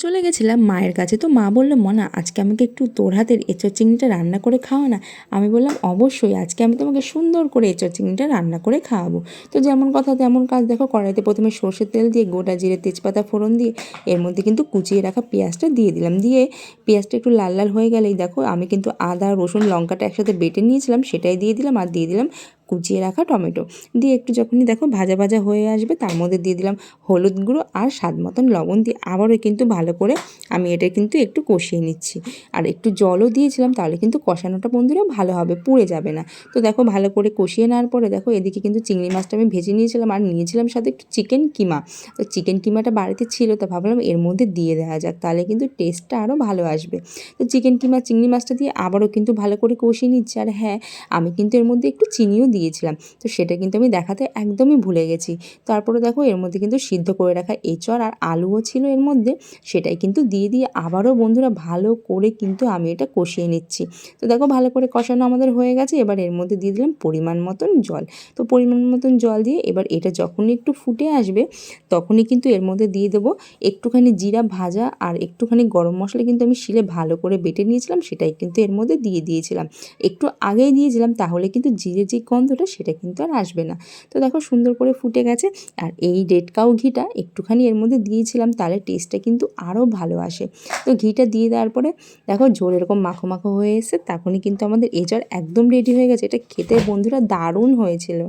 চলে গেছিলাম মায়ের কাছে। তো মা বলল, "মনা, আজকে আমাকে একটু তোর হাতের এঁচোড় চিংড়িটা রান্না করে খাওয়া না।" আমি বললাম, "অবশ্যই, আজকে আমি তোমাকে সুন্দর করে এঁচোড় চিংড়িটা রান্না করে খাওয়াবো।" তো যেমন কথা তেমন কাজ। দেখো, কড়াইতে প্রথমে সর্ষের তেল দিয়ে গোটা জিরে তেজপাতা ফোড়ন দিয়ে এর মধ্যে কিন্তু কুচিয়ে রাখা পেঁয়াজটা দিয়ে দিলাম। দিয়ে পেঁয়াজটা একটু লাল লাল হয়ে গেলেই দেখো আমি কিন্তু আদা রসুন লঙ্কাটা একসাথে বেটে নিয়েছিলাম, সেটাই দিয়ে দিলাম। আর দিয়ে দিলাম কুচিয়ে রাখা টমেটো। দিয়ে একটু যখনই দেখো ভাজা ভাজা হয়ে আসবে, তার মধ্যে দিয়ে দিলাম হলুদ গুঁড়ো আর স্বাদ মতন লবণ। দিয়ে আবারও কিন্তু ভালো করে আমি এটা কিন্তু একটু কষিয়ে নিচ্ছি। আর একটু জলও দিয়েছিলাম, তাহলে কিন্তু কষানোটা বন্ধুরা ভালো হবে, পুড়ে যাবে না। তো দেখো ভালো করে কষিয়ে নেওয়ার পরে দেখো এদিকে কিন্তু চিংড়ি মাছটা আমি ভেজে নিয়েছিলাম, আর নিয়েছিলাম সাথে একটু চিকেন কিমা। তো চিকেন কিমাটা বাড়িতে ছিল, তো ভাবলাম এর মধ্যে দিয়ে দেওয়া যাক, তাহলে কিন্তু টেস্টটা আরও ভালো আসবে। তো চিকেন কিমা চিংড়ি মাছটা দিয়ে আবারও কিন্তু ভালো করে কষিয়ে নিচ্ছি। আর হ্যাঁ, আমি কিন্তু এর মধ্যে একটু চিনিও দিয়েছিলাম, তো সেটা কিন্তু আমি দেখাতে একদমই ভুলে গেছি। তারপরে দেখো এর মধ্যে কিন্তু সিদ্ধ করে রাখা এঁচড় আর আলুও ছিল এর মধ্যে, সেটাই কিন্তু দিয়ে আবারও বন্ধুরা ভালো করে কিন্তু আমি এটা কষিয়ে নিচ্ছি। তো দেখো ভালো করে কষানো আমাদের হয়ে গেছে। এবার এর মধ্যে দিয়ে দিলাম পরিমাণ মতন জল। তো পরিমাণ মতন জল দিয়ে এবার এটা যখনই একটু ফুটে আসবে, তখনই কিন্তু এর মধ্যে দিয়ে দেবো একটুখানি জিরা ভাজা আর একটুখানি গরম মশলা কিন্তু আমি শিলে ভালো করে বেটে নিয়েছিলাম, সেটাই কিন্তু এর মধ্যে দিয়ে দিয়েছিলাম। একটু আগেই দিয়েছিলাম, তাহলে কিন্তু জিরে যে গন্ধটা সেটা কিন্তু আর আসবে না। তো দেখো সুন্দর করে ফুটে গেছে। আর এই রেড কাউ ঘিটা একটুখানি এর মধ্যে দিয়েছিলাম, তাহলে টেস্টটা কিন্তু আরও ভালো আসে। তো ঘিটা দিয়ে দেওয়ার পরে দেখো ঝোল এরকম মাখো মাখো হয়ে এসে তখনই কিন্তু আমাদের এঁচড় একদম রেডি হয়ে গেছে। এটা খেতে বন্ধুরা দারুণ হয়েছিল।